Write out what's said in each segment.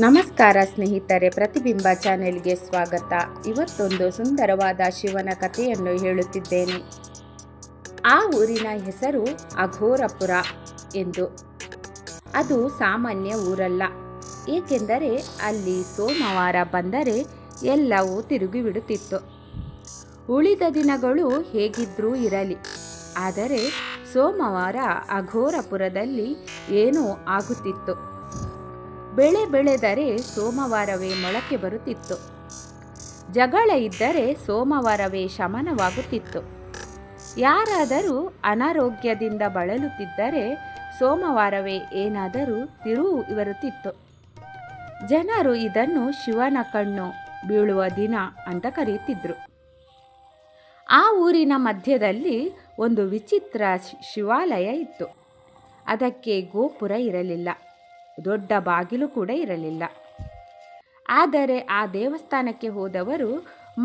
ನಮಸ್ಕಾರ ಸ್ನೇಹಿತರೆ, ಪ್ರತಿಬಿಂಬ ಚಾನೆಲ್ಗೆ ಸ್ವಾಗತ. ಇವತ್ತೊಂದು ಸುಂದರವಾದ ಶಿವನ ಕಥೆಯನ್ನು ಹೇಳುತ್ತಿದ್ದೇನೆ. ಆ ಊರಿನ ಹೆಸರು ಅಘೋರಪುರ ಎಂದು. ಅದು ಸಾಮಾನ್ಯ ಊರಲ್ಲ, ಏಕೆಂದರೆ ಅಲ್ಲಿ ಸೋಮವಾರ ಬಂದರೆ ಎಲ್ಲವೂ ತಿರುಗಿಬಿಡುತ್ತಿತ್ತು. ಉಳಿದ ದಿನಗಳು ಹೇಗಿದ್ರೂ ಇರಲಿ, ಆದರೆ ಸೋಮವಾರ ಅಘೋರಪುರದಲ್ಲಿ ಏನೋ ಆಗುತ್ತಿತ್ತು. ಬೆಳೆ ಬೆಳೆದರೆ ಸೋಮವಾರವೇ ಮೊಳಕೆ ಬರುತ್ತಿತ್ತು. ಜಗಳ ಇದ್ದರೆ ಸೋಮವಾರವೇ ಶಮನವಾಗುತ್ತಿತ್ತು. ಯಾರಾದರೂ ಅನಾರೋಗ್ಯದಿಂದ ಬಳಲುತ್ತಿದ್ದರೆ ಸೋಮವಾರವೇ ಏನಾದರೂ ತಿರುವು ಬರುತ್ತಿತ್ತು. ಜನರು ಇದನ್ನು ಶಿವನ ಕಣ್ಣು ಬೀಳುವ ದಿನ ಅಂತ ಕರೆಯುತ್ತಿದ್ದರು. ಆ ಊರಿನ ಮಧ್ಯದಲ್ಲಿ ಒಂದು ವಿಚಿತ್ರ ಶಿವಾಲಯ ಇತ್ತು. ಅದಕ್ಕೆ ಗೋಪುರ ಇರಲಿಲ್ಲ, ದೊಡ್ಡ ಬಾಗಿಲು ಕೂಡ ಇರಲಿಲ್ಲ. ಆದರೆ ಆ ದೇವಸ್ಥಾನಕ್ಕೆ ಹೋದವರು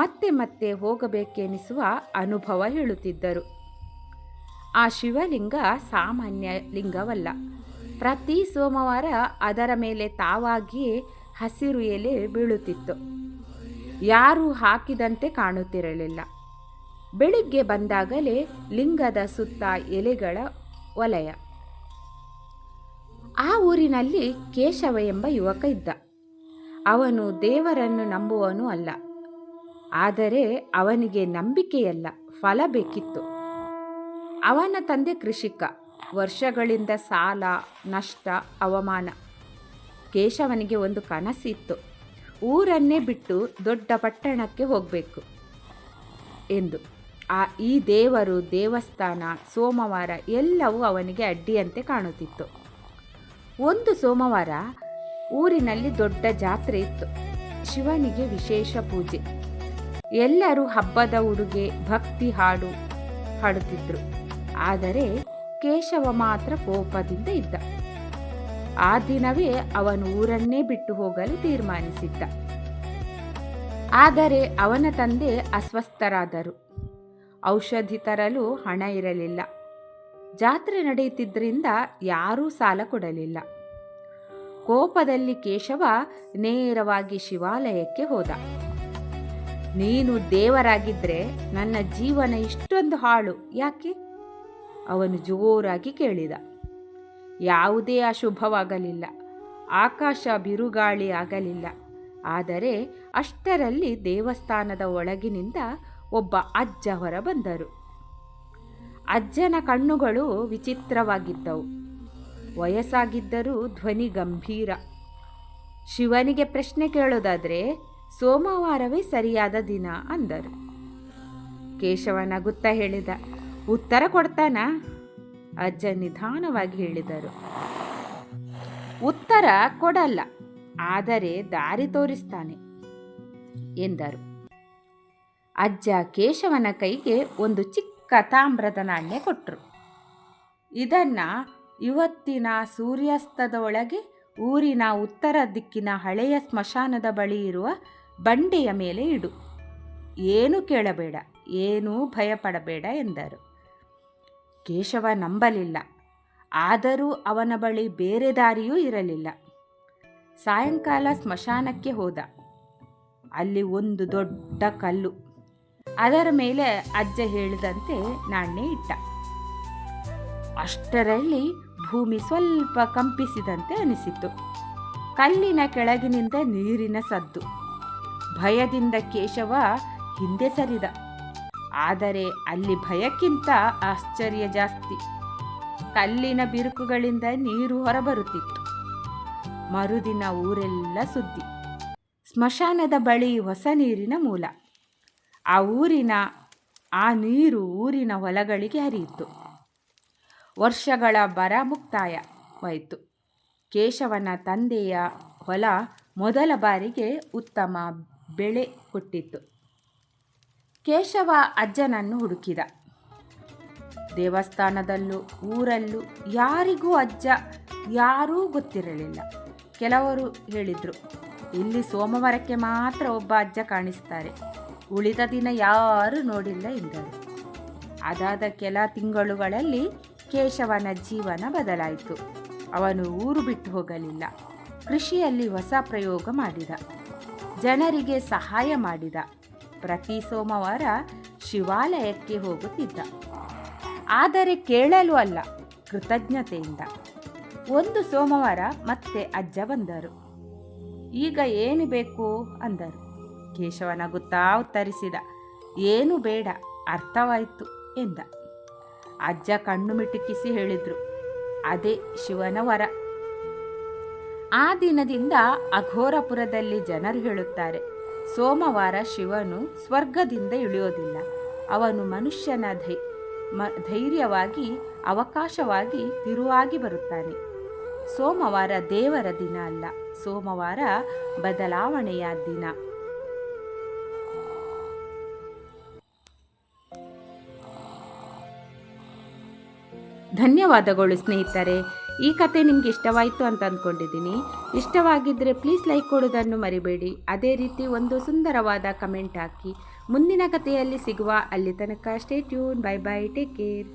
ಮತ್ತೆ ಮತ್ತೆ ಹೋಗಬೇಕೆನಿಸುವ ಅನುಭವ ಹೇಳುತ್ತಿದ್ದರು. ಆ ಶಿವಲಿಂಗ ಸಾಮಾನ್ಯ ಲಿಂಗವಲ್ಲ. ಪ್ರತಿ ಸೋಮವಾರ ಅದರ ಮೇಲೆ ತಾವಾಗಿಯೇ ಹಸಿರು ಎಲೆ ಬೀಳುತ್ತಿತ್ತು. ಯಾರೂ ಹಾಕಿದಂತೆ ಕಾಣುತ್ತಿರಲಿಲ್ಲ. ಬೆಳಿಗ್ಗೆ ಬಂದಾಗಲೇ ಲಿಂಗದ ಸುತ್ತ ಎಲೆಗಳ ವಲಯ. ಆ ಊರಿನಲ್ಲಿ ಕೇಶವ ಎಂಬ ಯುವಕ ಇದ್ದ. ಅವನು ದೇವರನ್ನು ನಂಬುವವನು ಅಲ್ಲ, ಆದರೆ ಅವನಿಗೆ ನಂಬಿಕೆಯಲ್ಲ, ಫಲ ಬೇಕಿತ್ತು. ಅವನ ತಂದೆ ಕೃಷಿಕ. ವರ್ಷಗಳಿಂದ ಸಾಲ, ನಷ್ಟ, ಅವಮಾನ. ಕೇಶವನಿಗೆ ಒಂದು ಕನಸಿತ್ತು, ಊರನ್ನೇ ಬಿಟ್ಟು ದೊಡ್ಡ ಪಟ್ಟಣಕ್ಕೆ ಹೋಗಬೇಕು ಎಂದು. ಈ ದೇವರು, ದೇವಸ್ಥಾನ, ಸೋಮವಾರ ಎಲ್ಲವೂ ಅವನಿಗೆ ಅಡ್ಡಿಯಂತೆ ಕಾಣುತ್ತಿತ್ತು. ಒಂದು ಸೋಮವಾರ ಊರಿನಲ್ಲಿ ದೊಡ್ಡ ಜಾತ್ರೆ ಇತ್ತು. ಶಿವನಿಗೆ ವಿಶೇಷ ಪೂಜೆ. ಎಲ್ಲರೂ ಹಬ್ಬದ ಉಡುಗೆ, ಭಕ್ತಿ ಹಾಡು ಹಾಡುತ್ತಿದ್ದರು. ಆದರೆ ಕೇಶವ ಮಾತ್ರ ಕೋಪದಿಂದ ಇದ್ದ. ಆ ದಿನವೇ ಅವನು ಊರನ್ನೇ ಬಿಟ್ಟು ಹೋಗಲು ತೀರ್ಮಾನಿಸಿದ್ದ. ಆದರೆ ಅವನ ತಂದೆ ಅಸ್ವಸ್ಥರಾದರು. ಔಷಧಿ ತರಲು ಹಣ ಇರಲಿಲ್ಲ. ಜಾತ್ರೆ ನಡೆಯುತ್ತಿದ್ದರಿಂದ ಯಾರೂ ಸಾಲ ಕೊಡಲಿಲ್ಲ. ಕೋಪದಲ್ಲಿ ಕೇಶವ ನೇರವಾಗಿ ಶಿವಾಲಯಕ್ಕೆ ಹೋದ. ನೀನು ದೇವರಾಗಿದ್ದರೆ ನನ್ನ ಜೀವನ ಇಷ್ಟೊಂದು ಹಾಳು ಯಾಕೆ? ಅವನು ಜೋರಾಗಿ ಕೇಳಿದ. ಯಾವುದೇ ಅಶುಭವಾಗಲಿಲ್ಲ, ಆಕಾಶ ಬಿರುಗಾಳಿ ಆಗಲಿಲ್ಲ. ಆದರೆ ಅಷ್ಟರಲ್ಲಿ ದೇವಸ್ಥಾನದ ಒಳಗಿನಿಂದ ಒಬ್ಬ ಅಜ್ಜ ಹೊರ ಬಂದರು. ಅಜ್ಜನ ಕಣ್ಣುಗಳು ವಿಚಿತ್ರವಾಗಿದ್ದವು. ವಯಸ್ಸಾಗಿದ್ದರೂ ಧ್ವನಿ ಗಂಭೀರ. ಶಿವನಿಗೆ ಪ್ರಶ್ನೆ ಕೇಳೋದಾದರೆ ಸೋಮವಾರವೇ ಸರಿಯಾದ ದಿನ ಅಂದರು. ಕೇಶವ ನಗುತ್ತಾ ಹೇಳಿದ, ಉತ್ತರ ಕೊಡ್ತಾನ? ಅಜ್ಜ ನಿಧಾನವಾಗಿ ಹೇಳಿದರು. ಉತ್ತರ ಕೊಡಲ್ಲ, ಆದರೆ ದಾರಿ ತೋರಿಸ್ತಾನೆ ಎಂದರು. ಅಜ್ಜ ಕೇಶವನ ಕೈಗೆ ಒಂದು ಚಿಕ್ಕ ತಾಮ್ರದ ನಾಣ್ಯ ಕೊಟ್ಟರು. ಇದನ್ನು ಇವತ್ತಿನ ಸೂರ್ಯಾಸ್ತದ ಒಳಗೆ ಊರಿನ ಉತ್ತರ ದಿಕ್ಕಿನ ಹಳೆಯ ಸ್ಮಶಾನದ ಬಳಿ ಇರುವ ಬಂಡೆಯ ಮೇಲೆ ಇಡು. ಏನೂ ಕೇಳಬೇಡ, ಏನೂ ಭಯಪಡಬೇಡ ಎಂದರು. ಕೇಶವ ನಂಬಲಿಲ್ಲ. ಆದರೂ ಅವನ ಬಳಿ ಬೇರೆ ದಾರಿಯೂ ಇರಲಿಲ್ಲ. ಸಾಯಂಕಾಲ ಸ್ಮಶಾನಕ್ಕೆ ಹೋದ. ಅಲ್ಲಿ ಒಂದು ದೊಡ್ಡ ಕಲ್ಲು. ಅದರ ಮೇಲೆ ಅಜ್ಜ ಹೇಳಿದಂತೆ ನಾಣ್ಯ ಇಟ್ಟ. ಅಷ್ಟರಲ್ಲಿ ಭೂಮಿ ಸ್ವಲ್ಪ ಕಂಪಿಸಿದಂತೆ ಅನಿಸಿತು. ಕಲ್ಲಿನ ಕೆಳಗಿನಿಂದ ನೀರಿನ ಸದ್ದು. ಭಯದಿಂದ ಕೇಶವ ಹಿಂದೆ ಸರಿದ. ಆದರೆ ಅಲ್ಲಿ ಭಯಕ್ಕಿಂತ ಆಶ್ಚರ್ಯ ಜಾಸ್ತಿ. ಕಲ್ಲಿನ ಬಿರುಕುಗಳಿಂದ ನೀರು ಹೊರಬರುತ್ತಿತ್ತು. ಮರುದಿನ ಊರೆಲ್ಲ ಸುದ್ದಿ. ಸ್ಮಶಾನದ ಬಳಿ ಹೊಸ ನೀರಿನ ಮೂಲ. ಆ ನೀರು ಊರಿನ ಹೊಲಗಳಿಗೆ ಹರಿಯಿತು. ವರ್ಷಗಳ ಬರ ಮುಕ್ತಾಯವಾಯಿತು. ಕೇಶವನ ತಂದೆಯ ಹೊಲ ಮೊದಲ ಬಾರಿಗೆ ಉತ್ತಮ ಬೆಳೆ ಕೊಟ್ಟಿತ್ತು. ಕೇಶವ ಅಜ್ಜನನ್ನು ಹುಡುಕಿದ. ದೇವಸ್ಥಾನದಲ್ಲೂ ಊರಲ್ಲೂ ಯಾರಿಗೂ ಅಜ್ಜ ಯಾರೂ ಗೊತ್ತಿರಲಿಲ್ಲ. ಕೆಲವರು ಹೇಳಿದರು, ಇಲ್ಲಿ ಸೋಮವಾರಕ್ಕೆ ಮಾತ್ರ ಒಬ್ಬ ಅಜ್ಜ ಕಾಣಿಸ್ತಾರೆ, ಉಳಿದ ದಿನ ಯಾರೂ ನೋಡಿಲ್ಲ ಎಂದರು. ಅದಾದ ಕೆಲ ತಿಂಗಳುಗಳಲ್ಲಿ ಕೇಶವನ ಜೀವನ ಬದಲಾಯಿತು. ಅವನು ಊರು ಬಿಟ್ಟು ಹೋಗಲಿಲ್ಲ. ಕೃಷಿಯಲ್ಲಿ ಹೊಸ ಪ್ರಯೋಗ ಮಾಡಿದ. ಜನರಿಗೆ ಸಹಾಯ ಮಾಡಿದ. ಪ್ರತಿ ಸೋಮವಾರ ಶಿವಾಲಯಕ್ಕೆ ಹೋಗುತ್ತಿದ್ದ. ಆದರೆ ಕೇಳಲು ಅಲ್ಲ, ಕೃತಜ್ಞತೆಯಿಂದ. ಒಂದು ಸೋಮವಾರ ಮತ್ತೆ ಅಜ್ಜ ಬಂದರು. ಈಗ ಏನು ಬೇಕು ಅಂದರು. ಕೇಶವ ನಗುತ್ತಾ ಉತ್ತರಿಸಿದ, ಏನು ಬೇಡ, ಅರ್ಥವಾಯಿತು ಎಂದ. ಅಜ್ಜ ಕಣ್ಣು ಮಿಟುಕಿಸಿ ಹೇಳಿದ್ರು, ಅದೇ ಶಿವನ ವರ. ಆ ದಿನದಿಂದ ಅಘೋರಪುರದಲ್ಲಿ ಜನರು ಹೇಳುತ್ತಾರೆ, ಸೋಮವಾರ ಶಿವನು ಸ್ವರ್ಗದಿಂದ ಇಳಿಯೋದಿಲ್ಲ. ಅವನು ಮನುಷ್ಯನ ಧೈರ್ಯವಾಗಿ, ಅವಕಾಶವಾಗಿ ತಿರುವಾಗಿ ಬರುತ್ತಾನೆ. ಸೋಮವಾರ ದೇವರ ದಿನ ಅಲ್ಲ, ಸೋಮವಾರ ಬದಲಾವಣೆಯ ದಿನ. ಧನ್ಯವಾದಗಳು ಸ್ನೇಹಿತರೆ. ಈ ಕತೆ ನಿಮಗೆ ಇಷ್ಟವಾಯಿತು ಅಂತ ಅಂದ್ಕೊಂಡಿದ್ದೀನಿ. ಇಷ್ಟವಾಗಿದ್ದರೆ ಪ್ಲೀಸ್ ಲೈಕ್ ಕೊಡೋದನ್ನು ಮರಿಬೇಡಿ. ಅದೇ ರೀತಿ ಒಂದು ಸುಂದರವಾದ ಕಮೆಂಟ್ ಹಾಕಿ. ಮುಂದಿನ ಕಥೆಯಲ್ಲಿ ಸಿಗುವ. ಅಲ್ಲಿ ತನಕ stay tune. Bye bye, take care.